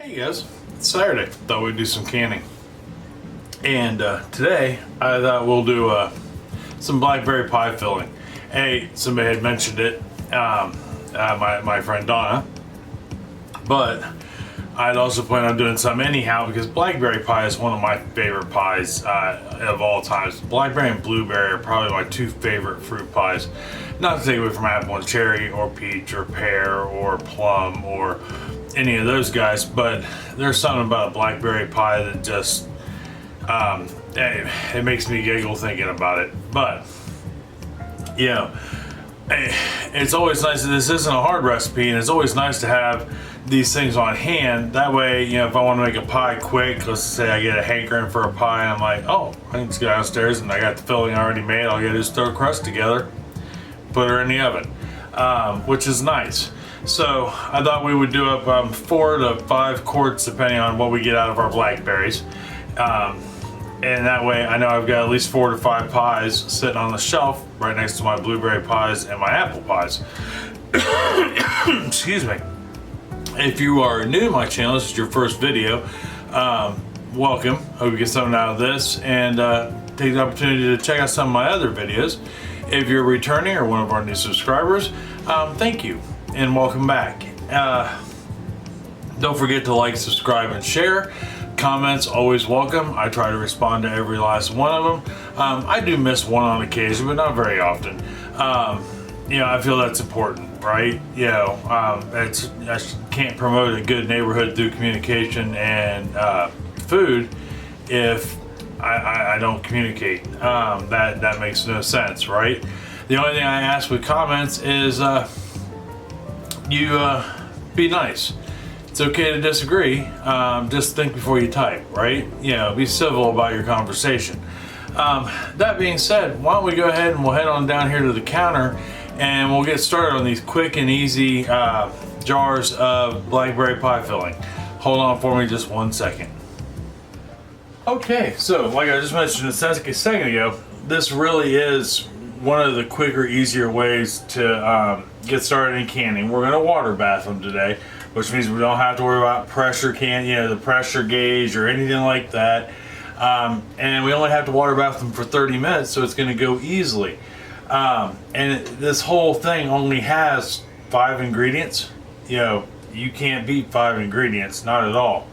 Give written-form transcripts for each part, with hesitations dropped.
Hey guys, it's Saturday. Thought we'd do some canning. And today I thought we'll do some blackberry pie filling. Hey, somebody had mentioned it, my friend Donna, but I'd also plan on doing some anyhow because blackberry pie is one of my favorite pies of all times. Blackberry and blueberry are probably my two favorite fruit pies. Not to take away from apple and cherry or peach or pear or plum or any of those guys, but there's something about a blackberry pie that just it makes me giggle thinking about it. But you know, it's always nice that this isn't a hard recipe, and it's always nice to have these things on hand. That way, you know, if I want to make a pie quick, let's say I get a hankering for a pie and I'm like, oh, I can just go downstairs and I got the filling already made, all I gotta do is throw a crust together, put her in the oven, which is nice. So I thought we would do up 4 to 5 quarts depending on what we get out of our blackberries, and that way I know I've got at least 4 to 5 pies sitting on the shelf right next to my blueberry pies and my apple pies. Excuse me. If you are new to my channel, this is your first video, welcome. Hope you get something out of this, and take the opportunity to check out some of my other videos. If you're returning or one of our new subscribers, thank you and welcome back. Don't forget to like, subscribe, and share. Comments always welcome. I try to respond to every last one of them. I do miss one on occasion, but not very often. You know, I feel that's important, right? You know, I can't promote a good neighborhood through communication and food if I don't communicate. That makes no sense, right? The only thing I ask with comments is you be nice. It's okay to disagree. Just think before you type, right? You know, be civil about your conversation. That being said, why don't we go ahead and we'll head on down here to the counter and we'll get started on these quick and easy jars of blackberry pie filling. Hold on for me just 1 second. Okay, so like I just mentioned a second ago, this really is one of the quicker, easier ways to get started in canning. We're gonna water bath them today, which means we don't have to worry about pressure the pressure gauge or anything like that. And we only have to water bath them for 30 minutes, so it's gonna go easily. And this whole thing only has 5 ingredients. You know, you can't beat 5 ingredients, not at all.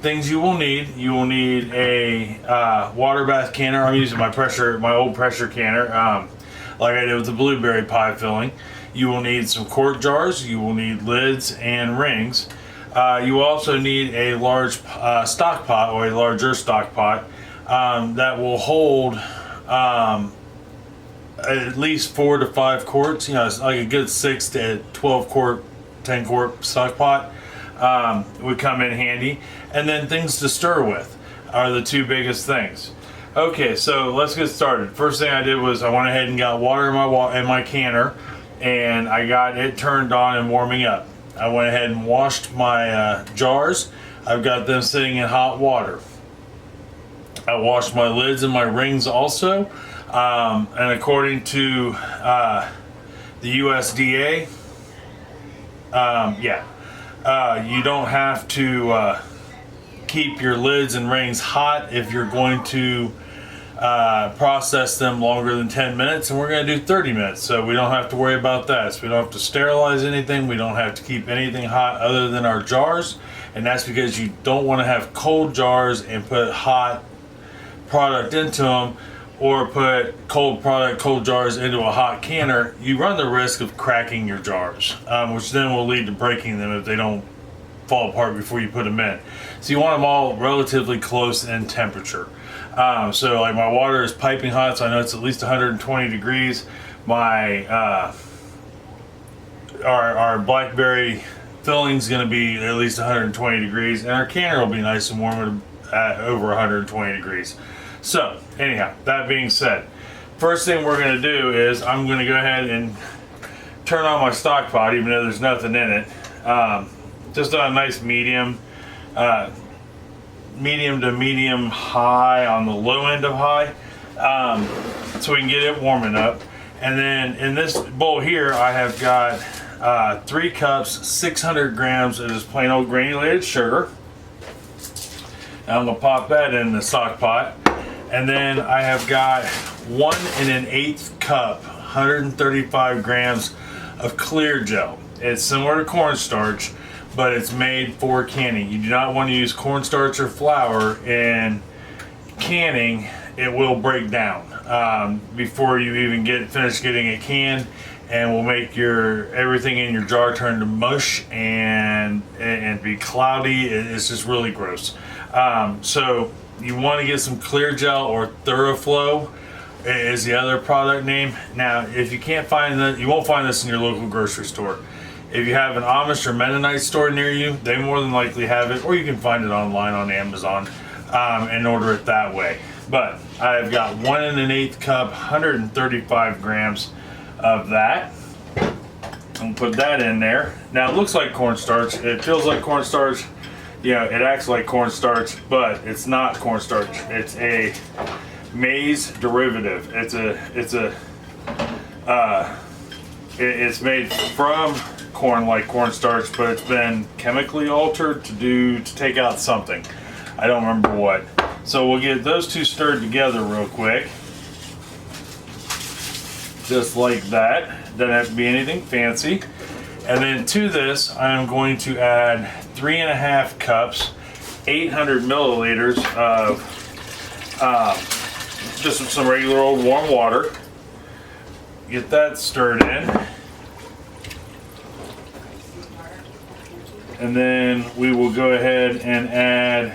Things you will need a water bath canner. I'm using my old pressure canner, like I did with the blueberry pie filling. You will need some quart jars, you will need lids and rings. You also need a large stock pot, or a larger stock pot, that will hold at least 4 to 5 quarts. You know, it's like a good 6 to 12 quart, 10 quart stock pot would come in handy. And then things to stir with are the 2 biggest things. Okay, so let's get started. First thing I did was I went ahead and got water in my canner, and I got it turned on and warming up. I went ahead and washed my jars. I've got them sitting in hot water. I washed my lids and my rings also, and according to the USDA, you don't have to keep your lids and rings hot if you're going to process them longer than 10 minutes, and we're going to do 30 minutes, so we don't have to worry about that. So we don't have to sterilize anything, we don't have to keep anything hot other than our jars, and that's because you don't want to have cold jars and put hot product into them, or put cold jars into a hot canner. You run the risk of cracking your jars, which then will lead to breaking them if they don't fall apart before you put them in. So you want them all relatively close in temperature. So like my water is piping hot, so I know it's at least 120 degrees. My our blackberry filling is going to be at least 120 degrees, and our canner will be nice and warm at over 120 degrees. So anyhow, that being said, first thing we're going to do is I'm going to go ahead and turn on my stock pot, even though there's nothing in it. Just on a nice medium to medium high, on the low end of high, so we can get it warming up. And then in this bowl here, I have got 3 cups, 600 grams of just plain old granulated sugar. Now I'm gonna pop that in the stock pot. And then I have got 1 1/8 cup, 135 grams of clear gel. It's similar to cornstarch, but it's made for canning. You do not want to use cornstarch or flour in canning. It will break down before you even finish getting it canned, and will make everything in your jar turn to mush and be cloudy. It's just really gross. So you want to get some clear gel, or Therma Flo is the other product name. Now, if you can't find that, you won't find this in your local grocery store. If you have an Amish or Mennonite store near you, they more than likely have it, or you can find it online on Amazon and order it that way. But I've got 1 1/8 cup, 135 grams of that. I'm gonna put that in there. Now it looks like cornstarch. It feels like cornstarch. You know, it acts like cornstarch, but it's not cornstarch. It's a maize derivative. It's made from corn, like cornstarch, but it's been chemically altered to take out something. I don't remember what. So we'll get those two stirred together real quick. Just like that. Doesn't have to be anything fancy. And then to this, I'm going to add 3.5 cups, 800 milliliters of just some regular old warm water. Get that stirred in. And then we will go ahead and add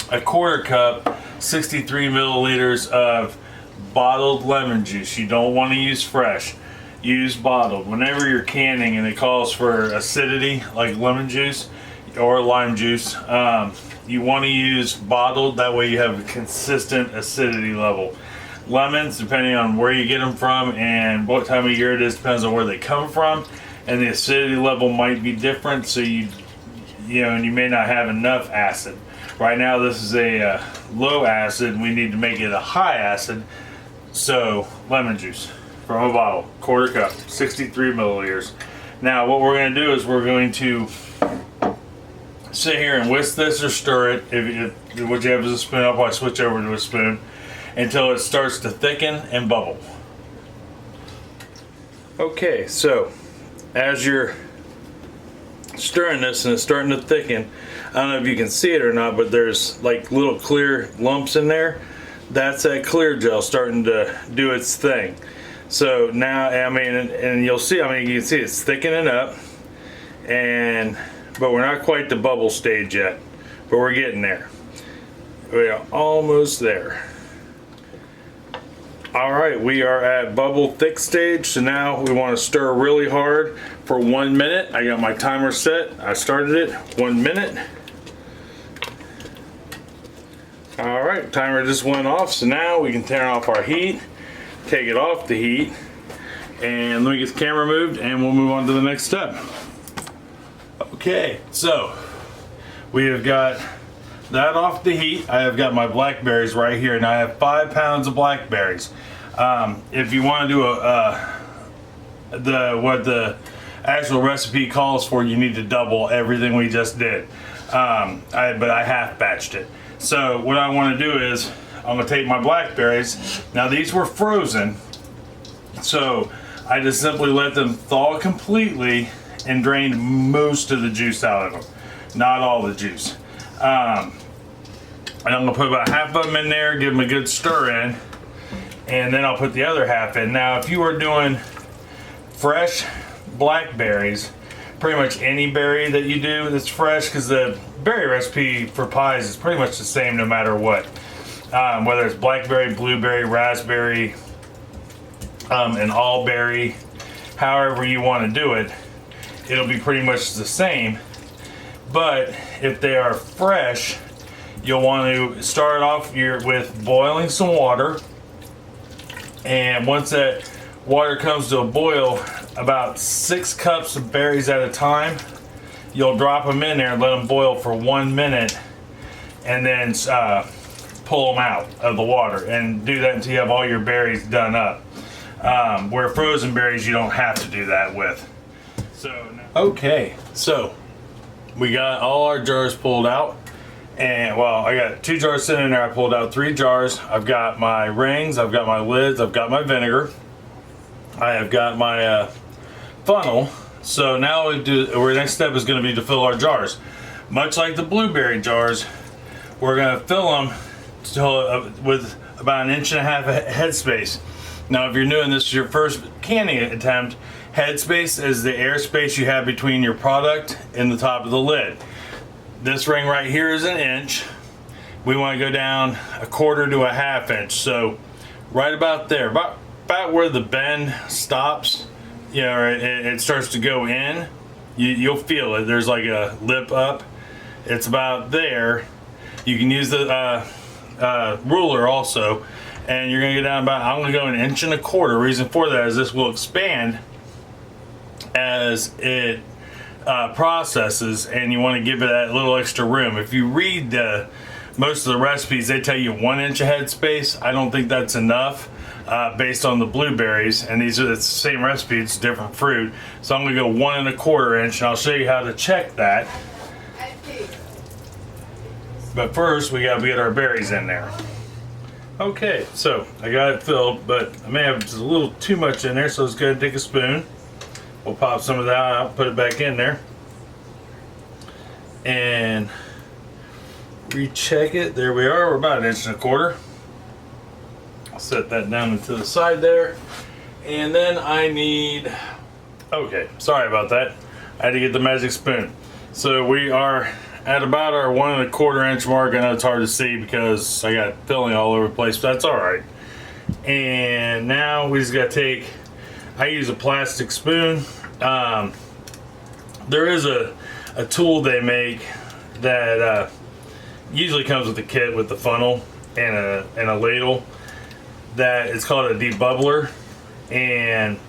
1/4 cup, 63 milliliters of bottled lemon juice. You don't want to use fresh. Use bottled. Whenever you're canning and it calls for acidity, like lemon juice or lime juice, you want to use bottled. That way you have a consistent acidity level. Lemons, depending on where you get them from and what time of year it is, depends on where they come from, and the acidity level might be different. So you may not have enough acid. Right now this is a low acid. We need to make it a high acid. So lemon juice from a bottle, 1/4 cup, 63 milliliters. Now what we're going to do is we're going to sit here and whisk this or stir it. If what you have is a spoon, I'll probably switch over to a spoon until it starts to thicken and bubble. Okay, so as you're stirring this and it's starting to thicken, I don't know if you can see it or not, but there's like little clear lumps in there. That's that clear gel starting to do its thing. So now, I mean, and you'll see, you can see it's thickening up, but we're not quite the bubble stage yet, but we're getting there. We are almost there. All right, we are at bubble thick stage. So now we want to stir really hard for 1 minute. I got my timer set. I started it, 1 minute. All right, timer just went off. So now we can turn off our heat, take it off the heat, and let me get the camera moved and we'll move on to the next step. Okay, so we have got that off the heat. I have got my blackberries right here, and I have 5 pounds of blackberries. If you want to do what the actual recipe calls for, you need to double everything we just did. But I half batched it. So what I want to do is I'm going to take my blackberries. Now these were frozen, so I just simply let them thaw completely and drained most of the juice out of them, not all the juice. And I'm gonna put about half of them in there, give them a good stir in, and then I'll put the other half in. Now, if you are doing fresh blackberries, pretty much any berry that you do that's fresh, because the berry recipe for pies is pretty much the same no matter what. Whether it's blackberry, blueberry, raspberry, and all berry, however you want to do it, it'll be pretty much the same. But if they are fresh, you'll want to start off with boiling some water, and once that water comes to a boil, about 6 cups of berries at a time, you'll drop them in there and let them boil for 1 minute, and then pull them out of the water, and do that until you have all your berries done up. Where frozen berries you don't have to do that with. Okay, so we got all our jars pulled out, and well, I got 2 jars sitting in there. I pulled out 3 jars. I've got my rings, I've got my lids, I've got my vinegar, I have got my funnel. So now our next step is going to be to fill our jars. Much like the blueberry jars, we're going to fill them with about 1.5 inches of headspace. Now, if you're new and this is your first canning attempt, headspace is the airspace you have between your product and the top of the lid. This ring right here is 1 inch. We want to go down 1/4 to 1/2 inch. So right about there, about where the bend stops, you know, it starts to go in. You'll feel it. There's like a lip up. It's about there. You can use the ruler also, and you're gonna get down about, I'm gonna go 1.25 inches. Reason for that is this will expand as it processes, and you want to give it that little extra room. If you read most of the recipes, they tell you 1 inch of headspace. I don't think that's enough based on the blueberries, and it's the same recipe, it's different fruit. So I'm gonna go 1.25 inch, and I'll show you how to check that. But first, we gotta get our berries in there. Okay, so I got it filled, but I may have just a little too much in there, so let's go ahead and take a spoon. We'll pop some of that out, put it back in there, and recheck it. There we are, we're about 1.25 inches. I'll set that down to the side there. And then I need, okay, sorry about that. I had to get the magic spoon. So we are at about our 1.25 inch mark. I know it's hard to see because I got filling all over the place, but that's all right. And now we just got to take, I use a plastic spoon. There is a tool they make that usually comes with the kit with the funnel and a ladle. That it's called a debubbler, and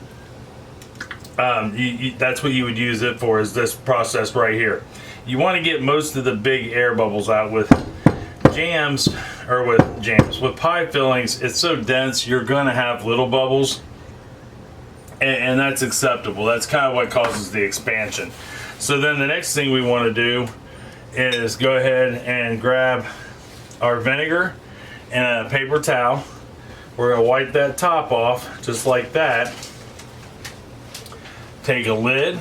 that's what you would use it for, is this process right here. You want to get most of the big air bubbles out. With with pie fillings, it's so dense you're gonna have little bubbles, and that's acceptable. That's kind of what causes the expansion. So then the next thing we want to do is go ahead and grab our vinegar and a paper towel. We're gonna wipe that top off just like that. Take a lid,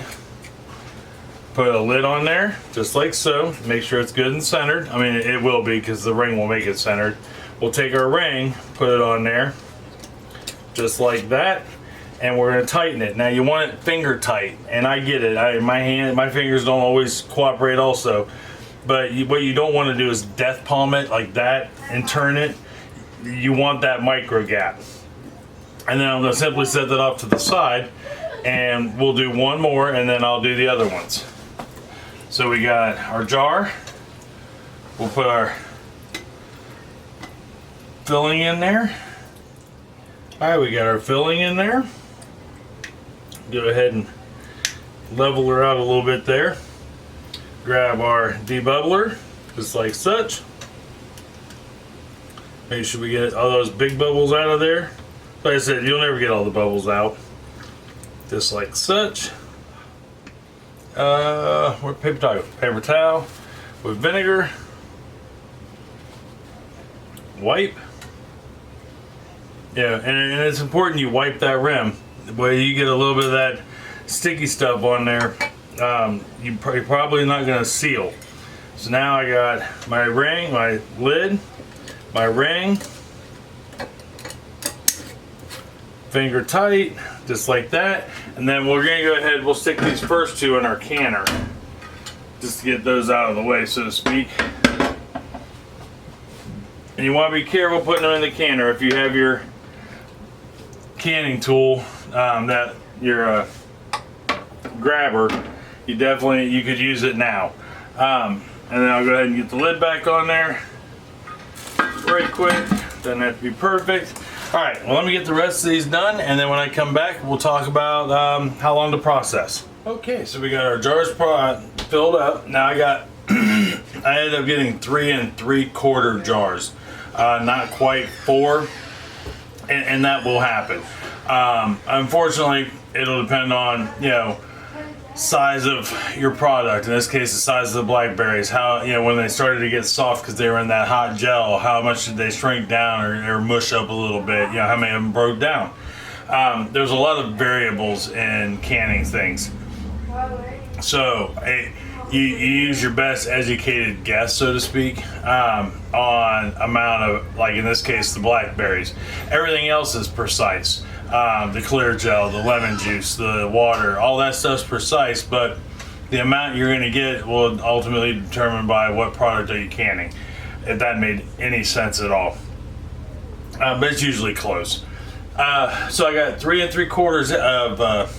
put a lid on there just like so. Make sure it's good and centered. I mean, it will be because the ring will make it centered. We'll take our ring, put it on there just like that, and we're gonna tighten it. Now you want it finger tight, and I get it. My fingers don't always cooperate also, but what you don't want to do is death palm it like that and turn it. You want that micro gap. And then I'm gonna simply set that off to the side, and we'll do one more, and then I'll do the other ones. So we got our jar. We'll put our filling in there. All right, we got our filling in there. Go ahead and level her out a little bit there. Grab our debubbler, just like such. Make sure we get all those big bubbles out of there. Like I said, you'll never get all the bubbles out. Just like such. Where paper towel? Paper towel with vinegar. Wipe. Yeah, and it's important you wipe that rim. Where you get a little bit of that sticky stuff on there, you're probably not going to seal. So now I got my ring, my lid, my ring, finger tight, just like that. And then we're gonna go ahead, we'll stick these first two in our canner, just to get those out of the way, so to speak. And you want to be careful putting them in the canner. If you have your canning tool, that your grabber, you could use it now. And then I'll go ahead and get the lid back on there. Right quick, doesn't have to be perfect. All right, well, let me get the rest of these done, and then when I come back, we'll talk about how long to process. Okay, so we got our jars filled up. Now I ended up getting 3 3/4 jars, not quite 4, and that will happen. Unfortunately, it'll depend on, size of your product. In this case, the size of the blackberries. How, you know, when they started to get soft because they were in that hot gel, how much did they shrink down or mush up a little bit? You know, how many of them broke down? There's a lot of variables in canning things. So you use your best educated guess, so to speak, on amount of, like in this case, the blackberries. Everything else is precise. The clear gel, the lemon juice, the water, all that stuff's precise, but the amount you're going to get will ultimately be determined by what product are you canning, if that made any sense at all. But it's usually close. So I got 3 3/4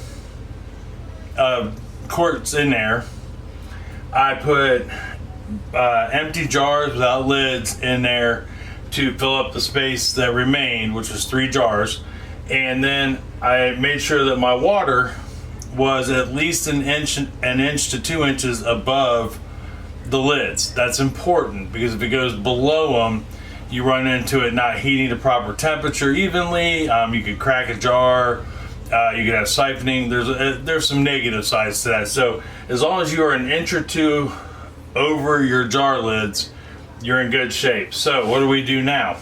of quarts in there. I put empty jars without lids in there to fill up the space that remained, which was 3 jars. And then I made sure that my water was at least an inch to 2 inches above the lids. That's important because if it goes below them, you run into it not heating to proper temperature evenly. You could crack a jar. You could have siphoning. There's some negative sides to that. So as long as you are an inch or 2 over your jar lids, you're in good shape. So what do we do now?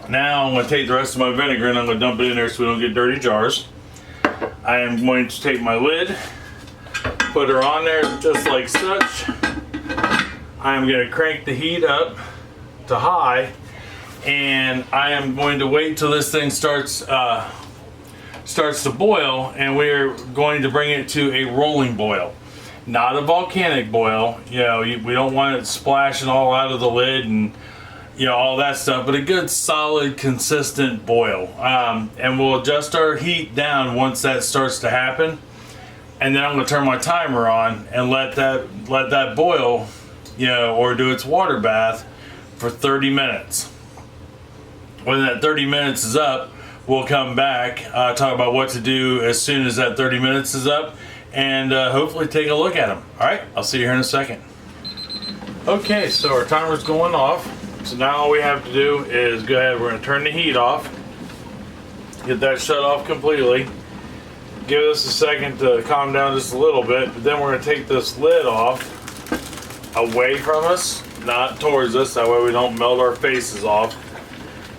Now I'm going to take the rest of my vinegar and I'm going to dump it in there so we don't get dirty jars. I am going to take my lid, put her on there just like such. I am going to crank the heat up to high, and I am going to wait till this thing starts to boil, and we're going to bring it to a rolling boil, not a volcanic boil. You know, we don't want it splashing all out of the lid and, you know, all that stuff, but a good solid consistent boil. And we'll adjust our heat down once that starts to happen, and then I'm going to turn my timer on and let that boil, you know, or do its water bath for 30 minutes. When that 30 minutes is up, we'll come back, talk about what to do as soon as that 30 minutes is up, and hopefully take a look at them. All right, I'll see you here in a second. Okay, so our timer's going off. So now all we have to do is go ahead, we're going to turn the heat off, get that shut off completely, give this a second to calm down just a little bit, but then we're going to take this lid off away from us, not towards us, that way we don't melt our faces off.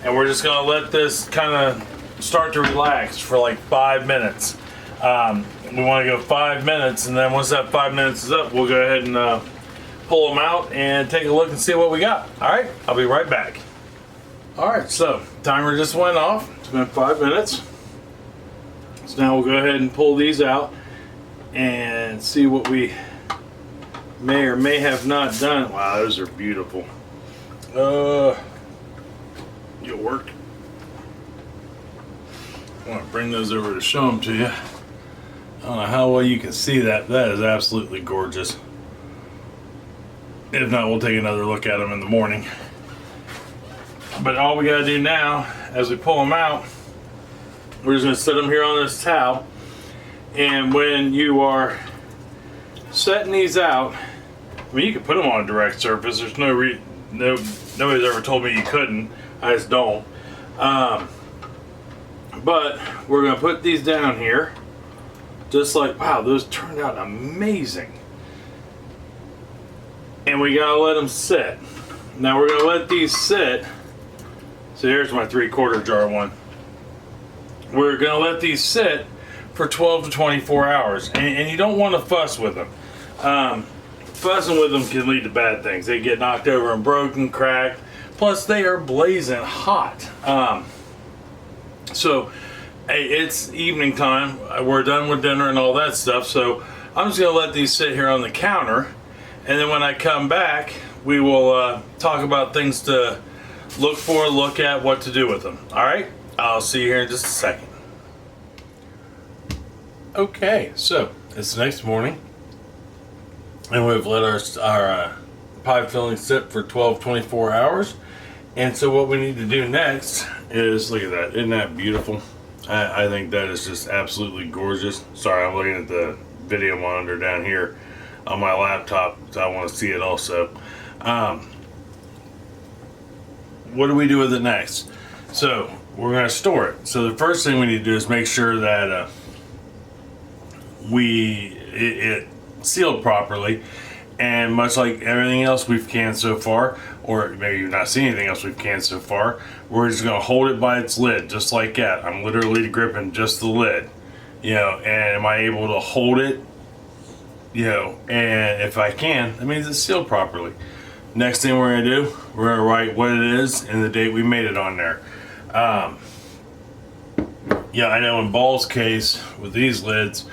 And we're just going to let this kind of start to relax for like 5 minutes. We want to go 5 minutes, and then once that 5 minutes is up, we'll go ahead and pull them out and take a look and see what we got. All right, I'll be right back. All right, so timer just went off. It's been 5 minutes. So now we'll go ahead and pull these out and see what we may or may have not done. Wow, those are beautiful. You'll work. I want to bring those over to show them to you. I don't know how well you can see that. That is absolutely gorgeous. If not, we'll take another look at them in the morning. But all we gotta do now, as we pull them out, we're just gonna set them here on this towel. And when you are setting these out, I mean, you can put them on a direct surface. There's nobody's ever told me you couldn't. I just don't. But we're gonna put these down here, just like, wow, those turned out amazing. And we gotta let them sit. Now we're gonna let these sit. So here's my 3/4 jar one. We're gonna let these sit for 12 to 24 hours. And you don't want to fuss with them. Fussing with them can lead to bad things. They get knocked over and broken, cracked. Plus they are blazing hot. So it's evening time. We're done with dinner and all that stuff. So I'm just gonna let these sit here on the counter. And then when I come back, we will talk about things to look for, look at, what to do with them. All right, I'll see you here in just a second. Okay, so it's the next morning, and we've let our pie filling sit for 12-24 hours. And so what we need to do next is, look at that, isn't that beautiful? I think that is just absolutely gorgeous. Sorry, I'm looking at the video monitor down here on my laptop, so I want to see it also. What do we do with it next? So we're going to store it. So the first thing we need to do is make sure that we it sealed properly. And much like everything else we've canned so far, or maybe you've not seen anything else we've canned so far, we're just gonna hold it by its lid, just like that. I'm literally gripping just the lid, you know, and am I able to hold it, you know, and if I can, that means it's sealed properly. Next thing we're gonna do, we're gonna write what it is and the date we made it on there. Yeah, I know in Ball's case, with these lids,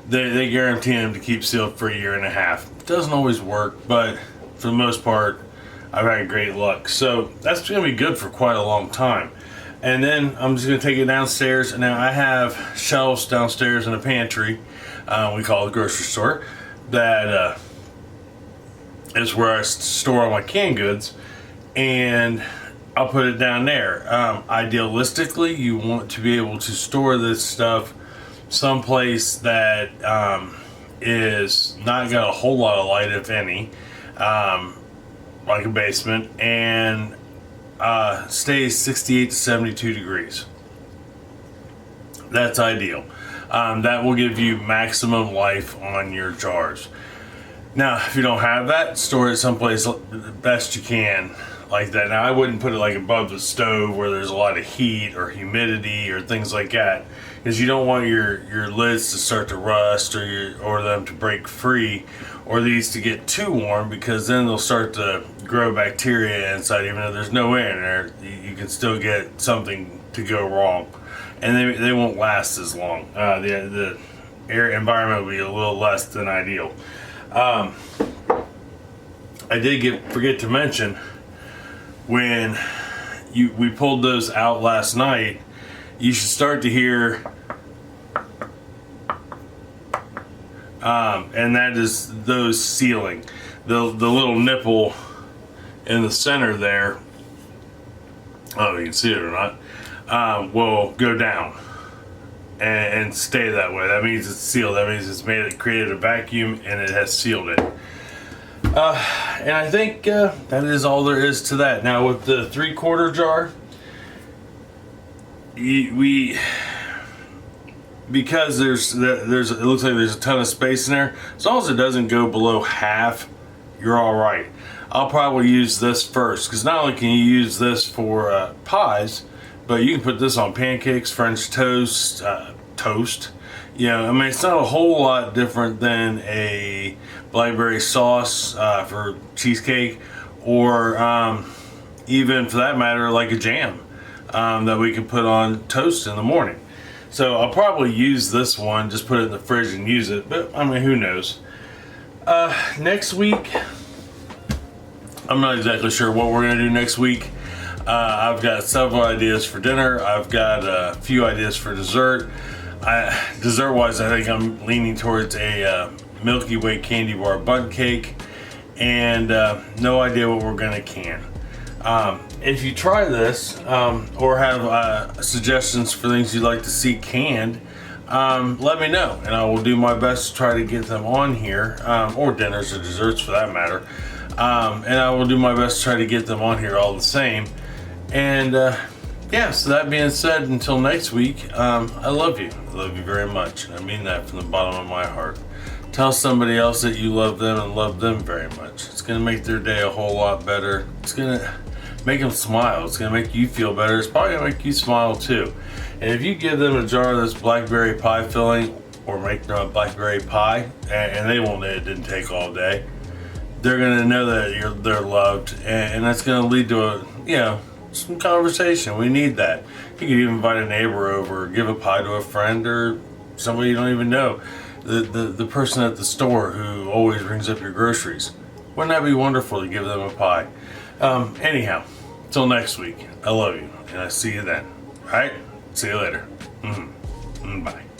they guarantee them to keep sealed for 1.5 years. It doesn't always work, but for the most part, I've had great luck. So that's gonna be good for quite a long time. And then I'm just gonna take it downstairs. And now I have shelves downstairs in the pantry, we call it the grocery store, that is where I store all my canned goods. And I'll put it down there. Idealistically, you want to be able to store this stuff someplace that is not got a whole lot of light, if any, like a basement, and stays 68 to 72 degrees. That's ideal. That will give you maximum life on your jars. Now, if you don't have that, store it someplace best you can like that. Now, I wouldn't put it like above the stove where there's a lot of heat or humidity or things like that, because you don't want your lids to start to rust or them to break free, or these to get too warm, because then they'll start to grow bacteria inside. Even though there's no air in there, you can still get something to go wrong, and they won't last as long. The air environment will be a little less than ideal. I did forget to mention, when we pulled those out last night, you should start to hear, and that is those sealing. The little nipple in the center there, I don't know if you can see it or not, will go down and stay that way. That means it's sealed. That means it's created a vacuum and it has sealed it. And I think that is all there is to that. Now with the 3/4 jar, because it looks like there's a ton of space in there. As long as it doesn't go below half, you're all right. I'll probably use this first, because not only can you use this for pies, but you can put this on pancakes, French toast, toast. You know, I mean, it's not a whole lot different than a Blackberry sauce for cheesecake, or even for that matter, like a jam that we can put on toast in the morning. So I'll probably use this one, just put it in the fridge and use it, but I mean, who knows. Next week, I'm not exactly sure what we're gonna do next week. I've got several ideas for dinner. I've got a few ideas for dessert. Dessert wise, I think I'm leaning towards a Milky Way candy bar bundt cake, and no idea what we're gonna can. If you try this, or have suggestions for things you'd like to see canned, let me know, and I will do my best to try to get them on here, or dinners or desserts for that matter. And I will do my best to try to get them on here all the same. And yeah, so that being said, until next week, I love you. I love you very much, and I mean that from the bottom of my heart. Tell somebody else that you love them and love them very much. It's gonna make their day a whole lot better. It's gonna make them smile. It's gonna make you feel better. It's probably gonna make you smile too. And if you give them a jar of this blackberry pie filling, or make them a blackberry pie, and they won't know it didn't take all day, they're gonna know that they're loved, and that's gonna lead to some conversation. We need that. You could even invite a neighbor over, or give a pie to a friend, or somebody you don't even know. The person at the store who always rings up your groceries. Wouldn't that be wonderful to give them a pie? Anyhow, till next week, I love you, and I see you then. All right, see you later. Bye.